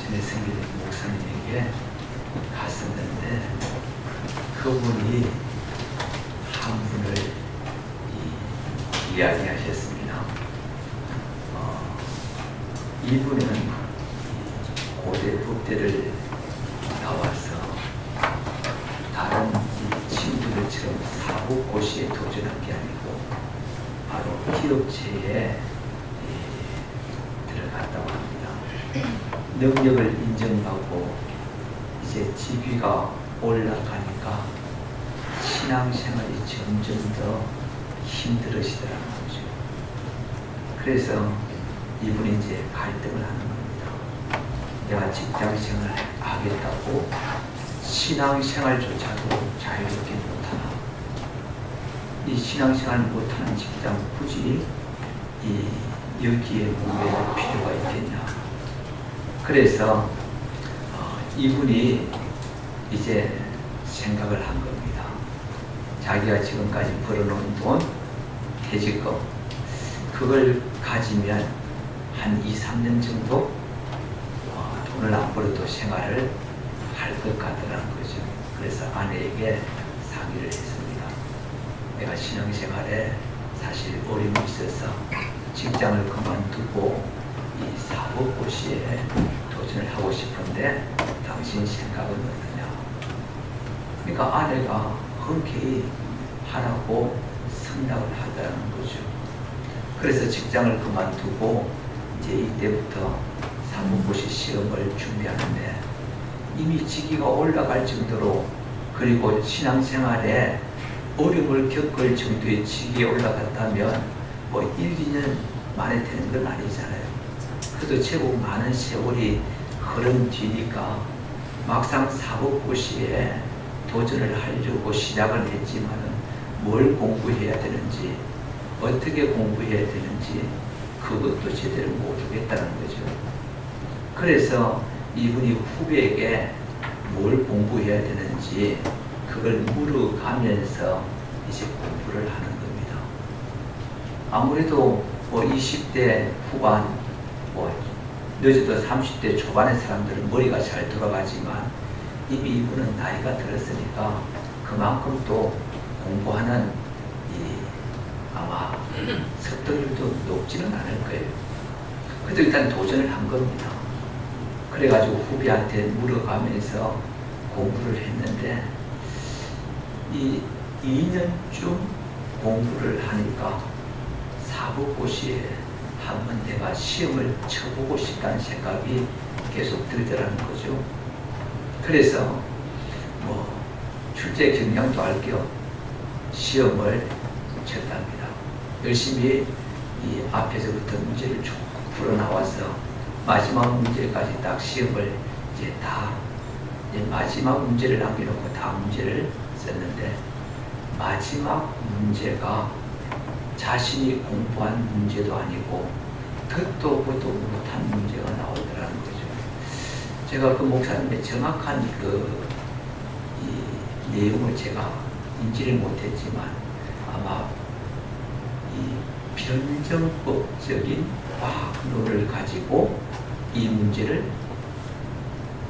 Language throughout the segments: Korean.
전혜승길 목사님에게 갔었는데 그분이 한 분을 이야기하셨습니다. 이분은 고대 법대를 나와서 다른 친구들처럼 사법고시에 도전한 게 아니고 바로 기업체에 들어갔다고 합니다. 능력을 인정받고 이제 직위가 올라가니까 신앙생활이 점점 더 힘들어지더라는 거죠. 그래서 이분이 이제 갈등을 하는 겁니다. 내가 직장생활을 하겠다고 신앙생활조차도 자유롭게 못하나, 이 신앙생활 못하는 직장 굳이 여기에 묵을 필요가 있겠냐. 그래서 이분이 이제 생각을 한 겁니다. 자기가 지금까지 벌어놓은 돈, 퇴직금, 그걸 가지면 한 2, 3년 정도 돈을 안 벌어도 생활을 할 것 같더라는 거죠. 그래서 아내에게 상의를 했습니다. 내가 신앙생활에 사실 어려움이 있어서 직장을 그만두고 이 사법고시에 도전을 하고 싶은데 당신 생각은 어떠냐. 그러니까 아내가 흔쾌히 하라고 승낙을 하더라는 거죠. 그래서 직장을 그만두고 이제 이때부터 사법고시 시험을 준비하는데 이미 직위가 올라갈 정도로, 그리고 신앙생활에 어려움을 겪을 정도의 직위에 올라갔다면 뭐 1, 2년 만에 되는 건 아니잖아요. 그래도 제법 많은 세월이 흐른 뒤니까 막상 사법고시에 도전을 하려고 시작을 했지만은 뭘 공부해야 되는지, 어떻게 공부해야 되는지 그것도 제대로 모르겠다는 거죠. 그래서 이분이 후배에게 뭘 공부해야 되는지 그걸 물어가면서 이제 공부를 하는 겁니다. 아무래도 뭐 20대 후반, 뭐 늦어도 30대 초반의 사람들은 머리가 잘 돌아가지만 이미 이분은 나이가 들었으니까 그만큼 또 공부하는 아마 습득률도 높지는 않을 거예요. 그래도 일단 도전을 한 겁니다. 그래가지고 후배한테 물어가면서 공부를 했는데 이 2년쯤 공부를 하니까 사법고시에 한번 내가 시험을 쳐보고 싶다는 생각이 계속 들더라는 거죠. 그래서 뭐 출제 경향도 알 겸 시험을 쳤답니다. 열심히 이 앞에서부터 문제를 쭉 풀어 나와서 마지막 문제까지 딱 시험을 이제 다 마지막 문제를 남겨놓고 다 문제를 썼는데 마지막 문제가 자신이 공부한 문제도 아니고 듣도 보도 못한 문제가 나오더라는 거죠. 제가 그 목사님의 정확한 이 내용을 제가 인지를 못했지만 아마 이 변정법적인 과학론을 가지고 이 문제를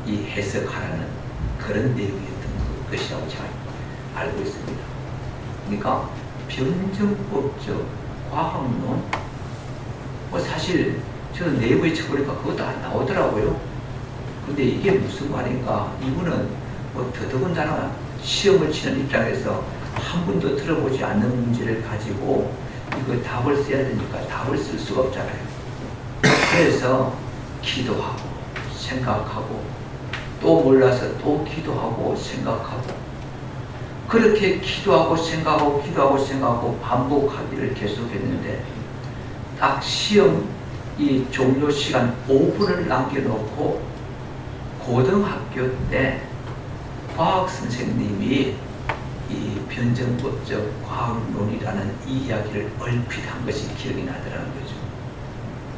해석하라는 그런 내용이었던 것이라고 제가 알고 있습니다. 그러니까 변정법적 과학론, 뭐 사실 저는 네이버에 쳐보니까 그것도 안 나오더라고요. 근데 이게 무슨 말인가? 이분은 뭐 더더군다나 시험을 치는 입장에서 한 번도 들어보지 않는 문제를 가지고 이거 답을 써야 되니까 답을 쓸 수가 없잖아요. 그래서 기도하고 생각하고 또 몰라서 또 기도하고 생각하고 그렇게 기도하고 생각하고 기도하고 생각하고 반복하기를 계속했는데 딱 시험 이 종료 시간 5분을 남겨놓고 고등학교 때 과학 선생님이 이 변정법적 과학론이라는 이 이야기를 얼핏 한 것이 기억이 나더라는 거죠.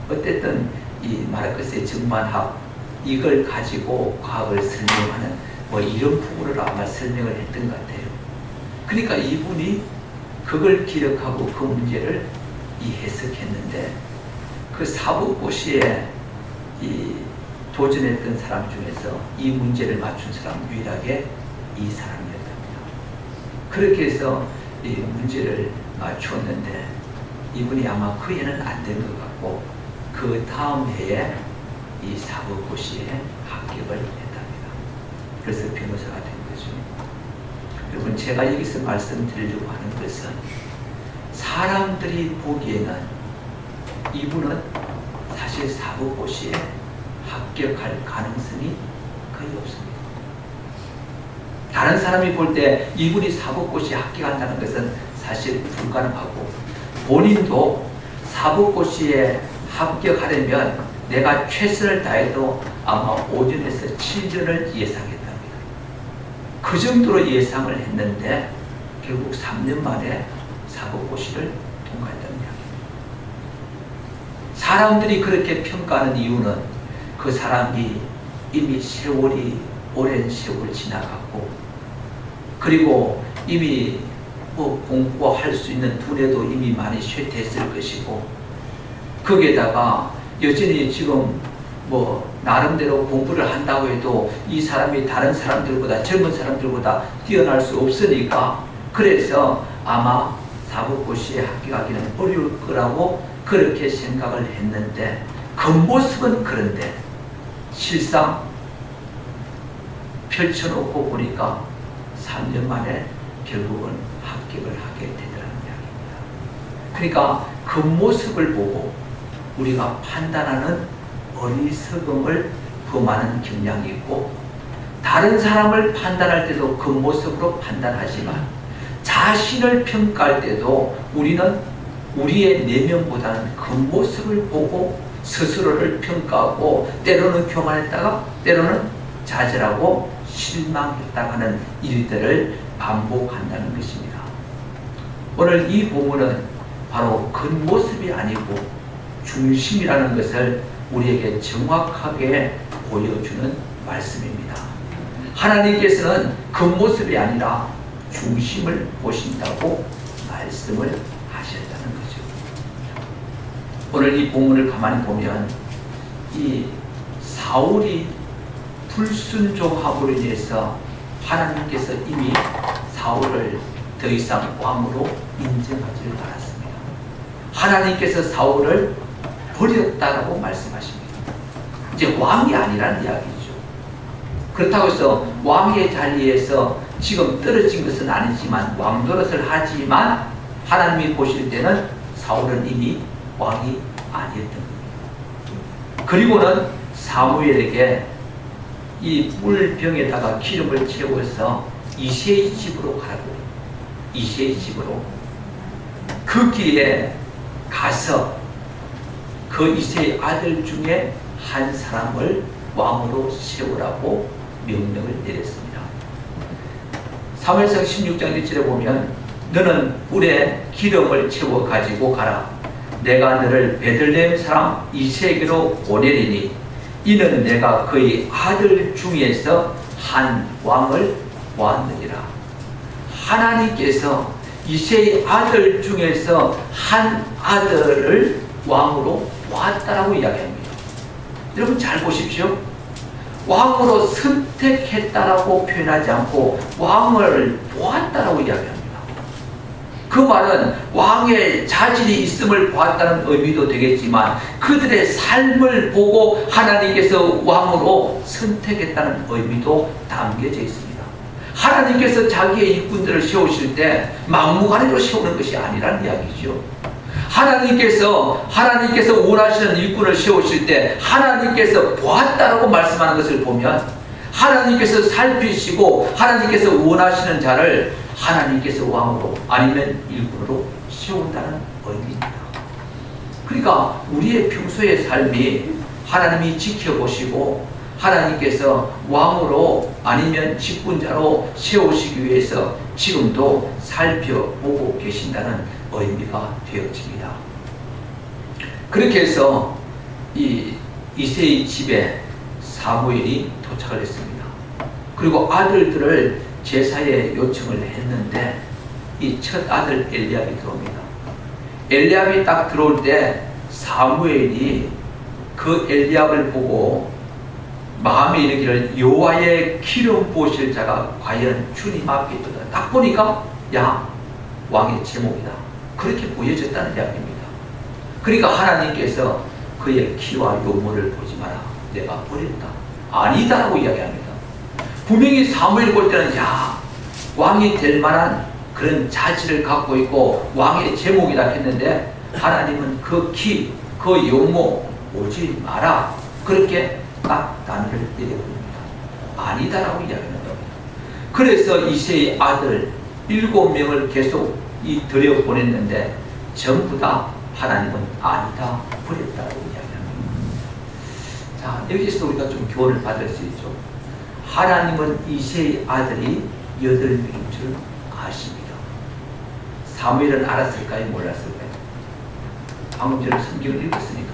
어쨌든 이 마르크스의 정반학 이걸 가지고 과학을 설명하는 뭐 이런 부분으로 아마 설명을 했던 것 같아요. 그러니까 이분이 그걸 기억하고 그 문제를 해석했는데 그 사법고시에 이 도전했던 사람 중에서 이 문제를 맞춘 사람 유일하게 이 사람이었답니다. 그렇게 해서 이 문제를 맞추었는데 이분이 아마 그 해는 안 된 것 같고 그 다음 해에 이 사법고시에 합격을 했답니다. 그래서 변호사가 된 거죠. 여러분, 제가 여기서 말씀드리려고 하는 것은 사람들이 보기에는 이분은 사실 사법고시에 합격할 가능성이 거의 없습니다. 다른 사람이 볼 때 이분이 사법고시에 합격한다는 것은 사실 불가능하고 본인도 사법고시에 합격하려면 내가 최선을 다해도 아마 5년에서 7년을 예상했답니다. 그 정도로 예상을 했는데 결국 3년 만에 사법고시를 통과했다는 이야기입니다. 사람들이 그렇게 평가하는 이유는 그 사람이 이미 세월이 오랜 세월 지나갔고 그리고 이미 공부할 수 있는 두뇌도 이미 많이 쇠퇴했을 것이고 거기에다가 여전히 지금 나름대로 공부를 한다고 해도 이 사람이 다른 사람들보다 젊은 사람들보다 뛰어날 수 없으니까 그래서 아마 사법고시에 합격하기는 어려울 거라고 그렇게 생각을 했는데 겉모습은 그런데 실상 펼쳐놓고 보니까 3년 만에 결국은 합격을 하게 되더라는 이야기입니다. 그러니까 겉모습을 보고 우리가 판단하는 어리석음을 범하는 경향이 있고 다른 사람을 판단할 때도 겉모습으로 판단하지만 자신을 평가할 때도 우리는 우리의 내면보다는 겉모습을 보고 스스로를 평가하고 때로는 교만했다가 때로는 좌절하고 실망했다가 하는 일들을 반복한다는 것입니다. 오늘 이 본문은 바로 겉모습이 아니고 중심이라는 것을 우리에게 정확하게 보여주는 말씀입니다. 하나님께서는 겉모습이 아니라 중심을 보신다고 말씀을 하셨다는 거죠. 오늘 이 본문을 가만히 보면 이 사울이 불순종함으로 인해서 하나님께서 이미 사울을 더 이상 왕으로 인정하지를 않았습니다. 하나님께서 사울을 버렸다라고 말씀하십니다. 이제 왕이 아니라는 이야기죠. 그렇다고 해서 왕의 자리에서 지금 떨어진 것은 아니지만 왕 노릇을 하지만 하나님이 보실 때는 사울은 이미 왕이 아니었던 겁니다. 그리고는 사무엘에게 이 꿀병에다가 기름을 채워서 이새의 집으로 가라고, 이새의 집으로 그 길에 가서 그 이새의 아들 중에 한 사람을 왕으로 세우라고 명령을 내렸습니다. 사무엘상 16장 1절에 보면 너는 꿀에 기름을 채워 가지고 가라. 내가 너를 베들레헴 사람 이새에게로 보내리니 이는 내가 그의 아들 중에서 한 왕을 보았느니라. 하나님께서 이새의 아들 중에서 한 아들을 왕으로 보았다라고 이야기합니다. 여러분 잘 보십시오. 왕으로 선택했다라고 표현하지 않고 왕을 보았다라고 이야기합니다. 그 말은 왕의 자질이 있음을 보았다는 의미도 되겠지만 그들의 삶을 보고 하나님께서 왕으로 선택했다는 의미도 담겨져 있습니다. 하나님께서 자기의 일꾼들을 세우실 때 막무가내로 세우는 것이 아니라는 이야기죠. 하나님께서 원하시는 일꾼을 세우실 때 하나님께서 보았다라고 말씀하는 것을 보면 하나님께서 살피시고 하나님께서 원하시는 자를 하나님께서 왕으로 아니면 일꾼으로 세운다는 의미입니다. 그러니까 우리의 평소의 삶이 하나님이 지켜보시고 하나님께서 왕으로 아니면 직분자로 세우시기 위해서 지금도 살펴보고 계신다는 의미가 되어집니다. 그렇게 해서 이 이새의 집에 사무엘이 도착을 했습니다. 그리고 아들들을 제사에 요청을 했는데 이 첫 아들 엘리압이 들어옵니다. 엘리압이 딱 들어올 때 사무엘이 그 엘리압을 보고 마음에 이르기를 여호와의 기름 부으실 자가 과연 주님 앞에 있도다. 딱 보니까 야 왕의 제목이다. 그렇게 보여졌다는 이야기입니다. 그러니까 하나님께서 그의 키와 요모를 보지 마라. 내가 버렸다. 아니다라고 이야기합니다. 분명히 사무엘 볼 때는 야 왕이 될 만한 그런 자질을 갖고 있고 왕의 제목이다 했는데 하나님은 그 키, 그 요모 보지 마라. 그렇게 딱 단어를 내려버립니다. 아니다라고 이야기하는 겁니다. 그래서 이새의 아들 7명을 계속 들여보냈는데 전부 다 하나님은 아니다 버렸다고 이야기합니다. 자, 여기서 우리가 좀 교훈을 받을 수 있죠. 하나님은 이새의 아들이 8명인 줄 아십니다. 사무엘은 알았을까요? 몰랐을까요? 방금 전에 성경을 읽었으니까.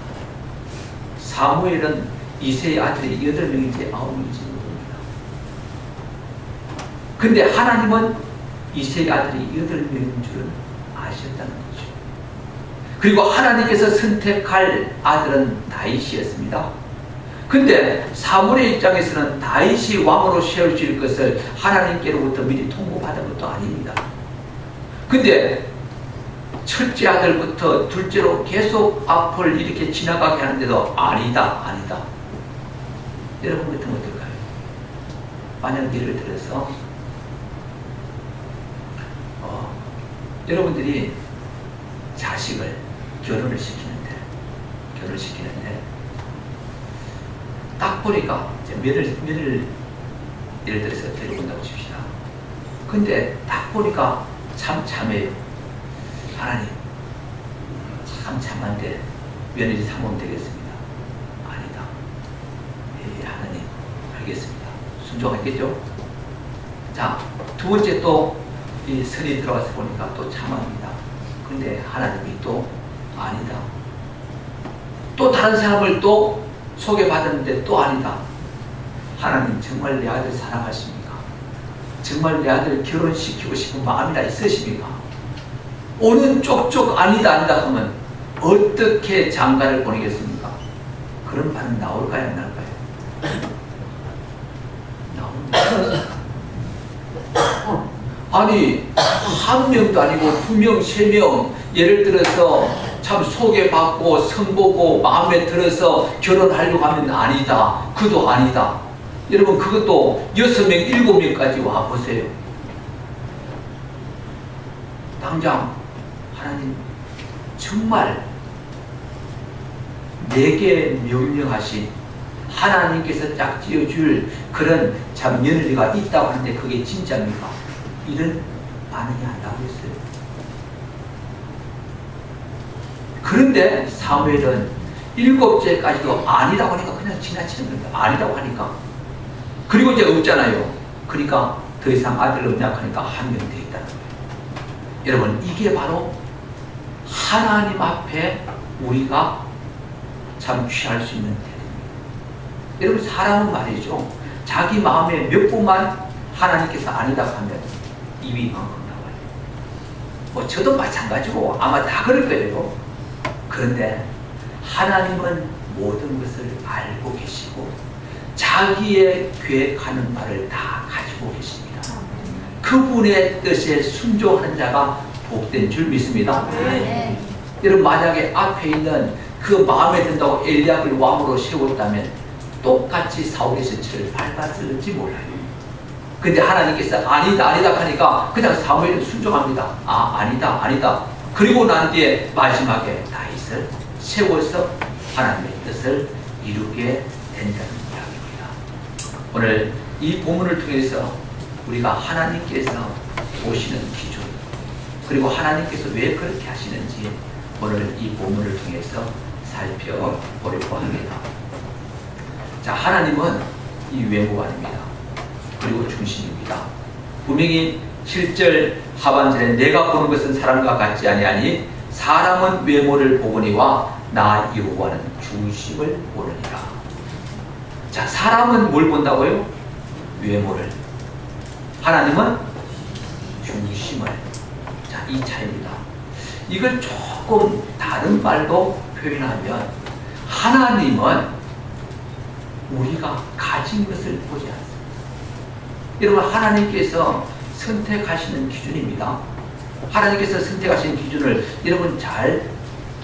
사무엘은 이새의 아들이 8명인지 9명인지 모릅니다. 근데 하나님은 이새의 아들이 8명인 줄은 아셨다는 거죠. 그리고 하나님께서 선택할 아들은 다윗이었습니다. 근데 사무엘의 입장에서는 다윗이 왕으로 세워질 것을 하나님께로부터 미리 통보받은 것도 아닙니다. 근데 첫째 아들부터 둘째로 계속 앞을 이렇게 지나가게 하는데도 아니다, 아니다. 여러분 같으면 어떨까요? 만약 예를 들어서 여러분들이 자식을 결혼을 시키는데 딱 보니까 며느리를 예를 들어서 데려온다고 칩시다. 근데 딱 보니까 참 참해요. 하나님 참 참한데 며느리 삼으면 되겠습니다. 아니다. 예, 하나님 알겠습니다. 순종하겠죠? 자, 두 번째 또 이 선이 들어와서 보니까 또 참합니다. 근데 하나님이 또 아니다. 또 다른 사람을 또 소개받았는데 또 아니다. 하나님 정말 내 아들 사랑하십니까? 정말 내 아들 결혼시키고 싶은 마음이나 있으십니까? 오는 쪽쪽 아니다 하면 어떻게 장가를 보내겠습니까? 그런 반응 나올까요? 안 나올까요? 나옵니다. 아니 한 명도 아니고 2명, 3명 예를 들어서 참 소개받고 선보고 마음에 들어서 결혼하려고 하면 아니다. 그도 아니다. 여러분 그것도 6명, 7명까지 와보세요. 당장 하나님 정말 내게 명령하신 하나님께서 짝지어줄 그런 참 며느리가 있다고 하는데 그게 진짜입니까? 이런 반응이 안 나오겠어요. 그런데 사무엘은 7제까지도 아니라고 하니까 그냥 지나치는 겁니다. 아니라고 하니까. 그리고 이제 없잖아요. 그러니까 더 이상 아들 없냐고 하니까 1명 돼 있다는 거예요. 여러분 이게 바로 하나님 앞에 우리가 참 취할 수 있는 태도입니다. 여러분 사람은 말이죠. 자기 마음에 몇 분만 하나님께서 아니다고 하면 입이 엉엉 나와요. 뭐 저도 마찬가지고 아마 다 그럴 거예요. 그런데 하나님은 모든 것을 알고 계시고 자기의 계획하는 바를 다 가지고 계십니다. 그분의 뜻에 순종하는 자가 복된 줄 믿습니다. 네. 여러분 만약에 앞에 있는 그 마음에 든다고 엘리압을 왕으로 세웠다면 똑같이 사울의 셔츠를 밟았을지 몰라요. 근데 하나님께서 아니다 아니다 하니까 그냥 사무엘은 순종합니다. 아 아니다 아니다. 그리고 난 뒤에 마지막에 다윗을 세워서 하나님의 뜻을 이루게 된다는 이야기입니다. 오늘 이 본문을 통해서 우리가 하나님께서 보시는 기준 그리고 하나님께서 왜 그렇게 하시는지 오늘 이 본문을 통해서 살펴보려고 합니다. 자, 하나님은 이 외모관입니다. 그리고 중심입니다. 분명히 7절 하반절에 내가 보는 것은 사람과 같지 아니하니 사람은 외모를 보거니와 나 여호와는 중심을 보느니라. 자, 사람은 뭘 본다고요? 외모를. 하나님은 중심을. 자, 이 차이입니다. 이걸 조금 다른 말로 표현하면 하나님은 우리가 가진 것을 보지 않습니다. 여러분, 하나님께서 선택하시는 기준입니다. 하나님께서 선택하시는 기준을 여러분 잘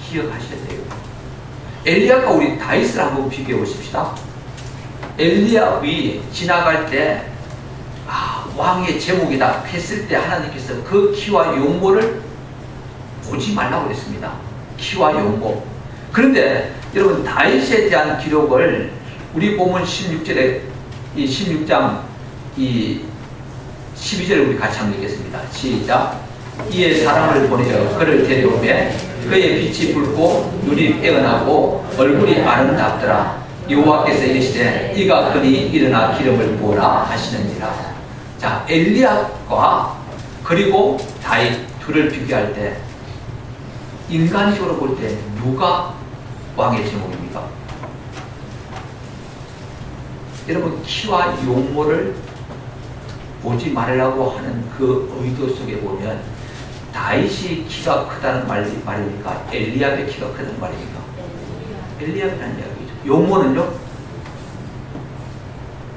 기억하셔야 돼요. 엘리야가 우리 다윗을 한번 비교해 보십시다. 엘리야이 지나갈 때 왕의 제목이다 했을 때 하나님께서 그 키와 용모를 보지 말라고 그랬습니다. 키와 용모. 그런데 여러분, 다윗에 대한 기록을 우리 본문 16절에 이 16장 이 12절을 우리 같이 한번 읽겠습니다. 시작. 이에 사람을 보내어 그를 데려오매 그의 빛이 붉고 눈이 깨어나고 얼굴이 아름답더라. 여호와께서 이르시되 이가 그니 일어나 기름을 부으라 하시느니라. 자, 엘리야과 그리고 다윗 둘을 비교할 때 인간적으로 볼 때 누가 왕의 제목입니까? 여러분, 키와 용모를 보지 말라고 하는 그 의도 속에 보면 다윗이 키가 크다는 말입니까? 엘리야의 키가 크다는 말입니까? 엘리야라는 이야기죠. 용모는요,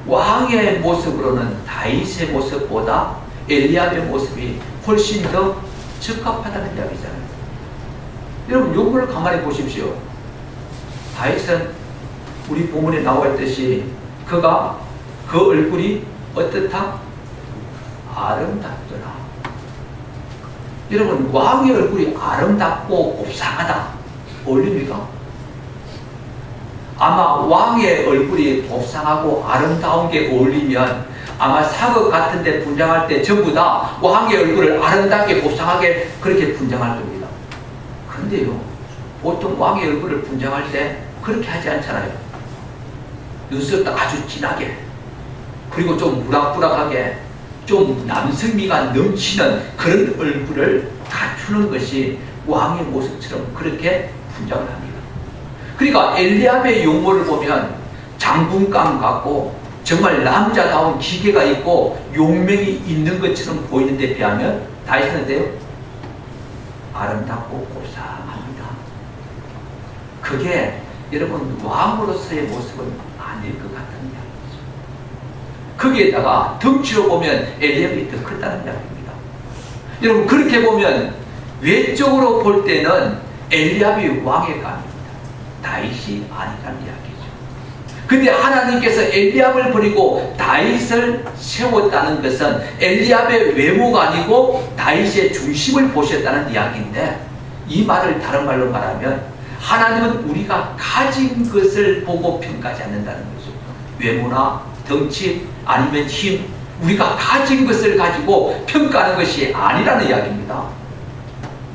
왕의 모습으로는 다윗의 모습보다 엘리야의 모습이 훨씬 더 적합하다는 이야기잖아요. 여러분, 용모를 가만히 보십시오. 다윗은 우리 본문에 나와 있듯이 그가 그 얼굴이 어떻다? 아름답더라. 여러분, 왕의 얼굴이 아름답고 곱상하다 어울립니까? 아마 왕의 얼굴이 곱상하고 아름다운 게 어울리면 아마 사극 같은 데 분장할 때 전부 다 왕의 얼굴을 아름답게 곱상하게 그렇게 분장할 겁니다. 그런데요, 보통 왕의 얼굴을 분장할 때 그렇게 하지 않잖아요. 눈썹도 아주 진하게, 그리고 좀 무락부락하게, 좀 남성미가 넘치는 그런 얼굴을 갖추는 것이 왕의 모습처럼 그렇게 분장을 합니다. 그러니까 엘리압의 용모를 보면 장군감 같고 정말 남자다운 기계가 있고 용맹이 있는 것처럼 보이는데 비하면 다윗은요, 아름답고 고상합니다. 그게 여러분 왕으로서의 모습은 아닐 것 같은 이야기죠. 거기에다가 덩치로 보면 엘리압이 더 크다는 이야기입니다. 여러분, 그렇게 보면 외적으로 볼 때는 엘리압이 왕의 감입니다. 다윗이 아니라는 이야기죠. 근데 하나님께서 엘리압을 버리고 다윗을 세웠다는 것은 엘리압의 외모가 아니고 다윗의 중심을 보셨다는 이야기인데, 이 말을 다른 말로 말하면 하나님은 우리가 가진 것을 보고 평가하지 않는다는 거죠. 외모나 덩치 아니면 힘, 우리가 가진 것을 가지고 평가하는 것이 아니라는 이야기입니다.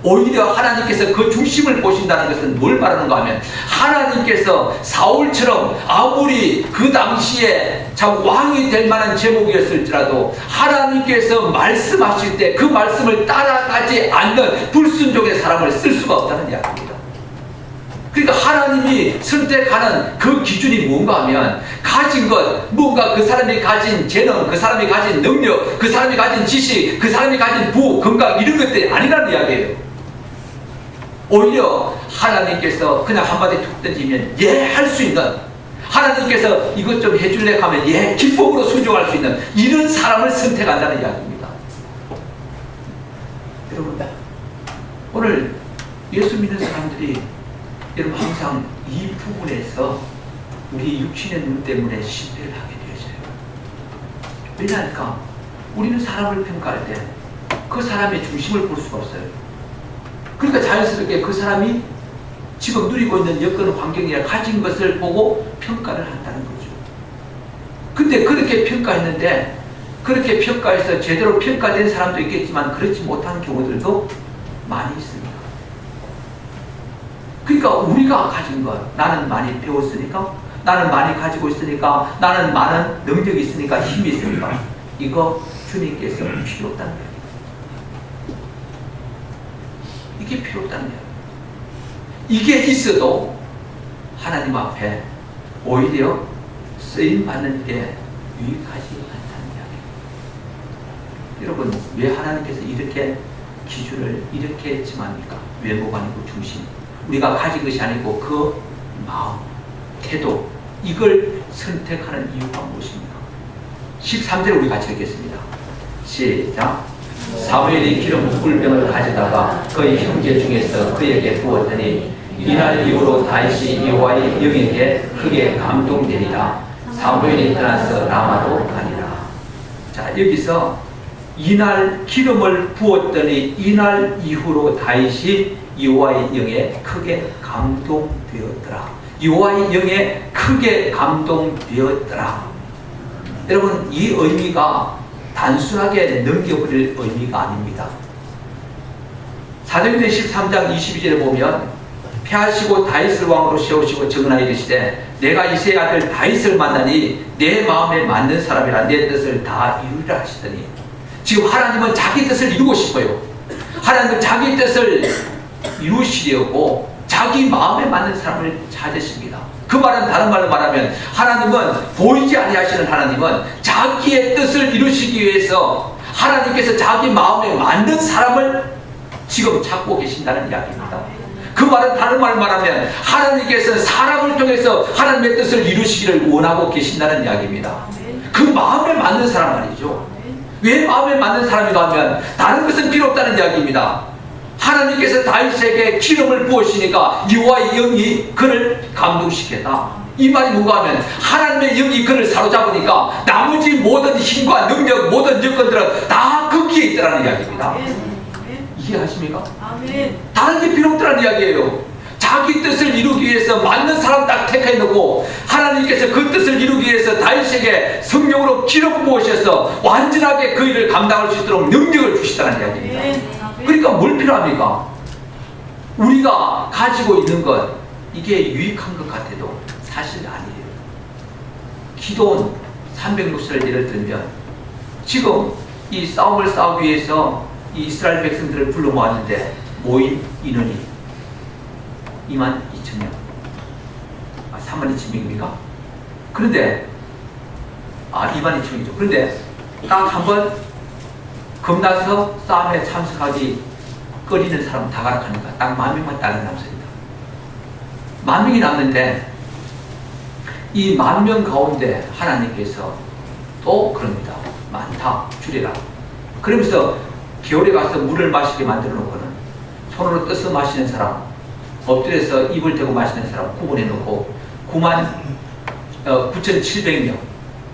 오히려 하나님께서 그 중심을 보신다는 것은 뭘 말하는가 하면, 하나님께서 사울처럼 아무리 그 당시에 참 왕이 될 만한 제목이었을지라도 하나님께서 말씀하실 때 그 말씀을 따라가지 않는 불순종의 사람을 쓸 수가 없다는 이야기입니다. 그러니까 하나님이 선택하는 그 기준이 뭔가 하면 가진 것, 뭔가 그 사람이 가진 재능, 그 사람이 가진 능력, 그 사람이 가진 지식, 그 사람이 가진 부호, 건강, 이런 것들이 아니라는 이야기예요. 오히려 하나님께서 그냥 한마디 툭 던지면 예 할 수 있는, 하나님께서 이것 좀 해줄래 하면 예 기쁨으로 순종할 수 있는 이런 사람을 선택한다는 이야기입니다. 여러분, 오늘 예수 믿는 사람들이 여러분 항상 이 부분에서 우리 육신의 눈 때문에 실패를 하게 되어져요. 왜냐하니까 우리는 사람을 평가할 때 그 사람의 중심을 볼 수가 없어요. 그러니까 자연스럽게 그 사람이 지금 누리고 있는 여건 환경이나 가진 것을 보고 평가를 한다는 거죠. 근데 그렇게 평가했는데, 그렇게 평가해서 제대로 평가된 사람도 있겠지만 그렇지 못한 경우들도 많이 있습니다. 그러니까 우리가 가진 것, 나는 많이 배웠으니까, 나는 많이 가지고 있으니까, 나는 많은 능력이 있으니까, 힘이 있으니까, 이거 주님께서 필요 없다는 거예요. 이게 필요 없다는 거예요. 이게 있어도 하나님 앞에 오히려 쓰임받는 게 유익하지 않다는 이야기예요. 여러분, 왜 하나님께서 이렇게 기준을 이렇게 정합니까? 외모가 아니고 중심, 우리가 가진 것이 아니고 그 마음, 태도, 이걸 선택하는 이유가 무엇입니까? 13절 우리 같이 읽겠습니다. 시작. 사무엘이 기름 꿀병을 가져다가 그의 형제 중에서 그에게 부었더니 이날 이후로 다윗이 여호와의 영에게 크게 감동되리라. 사무엘이 떠나서 라마로 가니라. 자, 여기서 이날 기름을 부었더니 이날 이후로 다윗이 여호와의 영에 크게 감동되었더라. 여호와의 영에 크게 감동되었더라. 여러분, 이 의미가 단순하게 넘겨버릴 의미가 아닙니다. 사도행전 13장 22절에 보면 패하시고 다윗을 왕으로 세우시고 증언하여 이르시되 내가 이새의 아들 다윗을 만나니 내 마음에 맞는 사람이라 내 뜻을 다 이루리라 하시더니, 지금 하나님은 자기 뜻을 이루고 싶어요. 하나님은 자기 뜻을 이루시려고 자기 마음에 맞는 사람을 찾으십니다. 그 말은 다른 말로 말하면 하나님은, 보이지 아니하시는 하나님은 자기의 뜻을 이루시기 위해서 하나님께서 자기 마음에 맞는 사람을 지금 찾고 계신다는 이야기입니다. 그 말은 다른 말로 말하면 하나님께서 사람을 통해서 하나님의 뜻을 이루시기를 원하고 계신다는 이야기입니다. 그 마음에 맞는 사람 말이죠. 왜 마음에 맞는 사람이라 하면 다른 것은 필요 없다는 이야기입니다. 하나님께서 다윗에게 기름을 부으시니까 여호와의 영이 그를 감동시켰다. 이 말이 뭔가 하면 하나님의 영이 그를 사로잡으니까 나머지 모든 힘과 능력, 모든 여건들은 다 거기에 있다는 이야기입니다. 이해하십니까? 다른 게 필요 없다는 이야기예요. 자기 뜻을 이루기 위해서 맞는 사람 딱 택해 놓고 하나님께서 그 뜻을 이루기 위해서 다윗에게 성령으로 기름 부으셔서 완전하게 그 일을 감당할 수 있도록 능력을 주시다는 이야기입니다. 그러니까 뭘 필요합니까? 우리가 가지고 있는 것, 이게 유익한 것 같아도 사실 아니에요. 기도원 360을 예를 들면 지금 이 싸움을 싸우기 위해서 이 이스라엘 백성들을 불러 모았는데 모인 인원이 22,000명, 32,000명입니까? 그런데 22,000명이죠. 그런데 딱 한번 겁나서 싸움에 참석하기 꺼리는 사람 다 가락하니까 딱 10,000명만 따른 남습니다. 10,000명이 남는데 이 10,000명 가운데 하나님께서 또 그럽니다. 많다, 줄여라. 그러면서 겨울에 가서 물을 마시게 만들어 놓고는 손으로 떠서 마시는 사람, 엎드려서 입을 대고 마시는 사람 구분해 놓고 99,700명,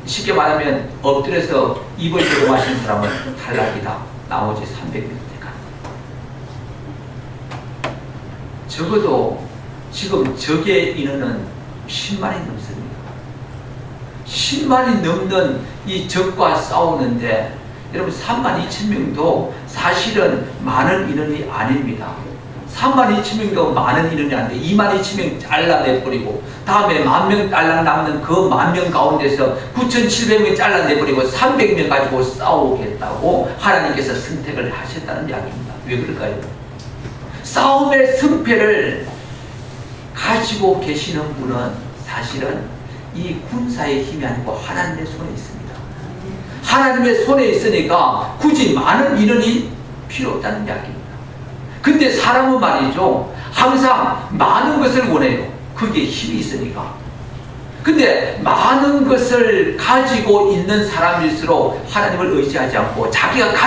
쉽게 말하면 엎드려서 입을 대고 마시는 사람은 탈락이다. 나머지 300명대가. 적어도 지금 적의 인원은 10만이 넘습니다. 10만이 넘는 이 적과 싸우는데 여러분 32,000명도 사실은 많은 인원이 아닙니다. 32,000명도 많은 인원이 아닌데 22,000명 잘라내버리고 다음에 10,000명 딸랑 남는 그 10,000명 가운데서 9,700명 잘라내버리고 300명 가지고 싸우겠다고 하나님께서 선택을 하셨다는 이야기입니다. 왜 그럴까요? 싸움의 승패를 가지고 계시는 분은 사실은 이 군사의 힘이 아니고 하나님의 손에 있습니다. 하나님의 손에 있으니까 굳이 많은 인원이 필요 없다는 이야기입니다. 근데 사람은 말이죠, 항상 많은 것을 원해요. 그게 힘이 있으니까. 근데 많은 것을 가지고 있는 사람일수록 하나님을 의지하지 않고 자기가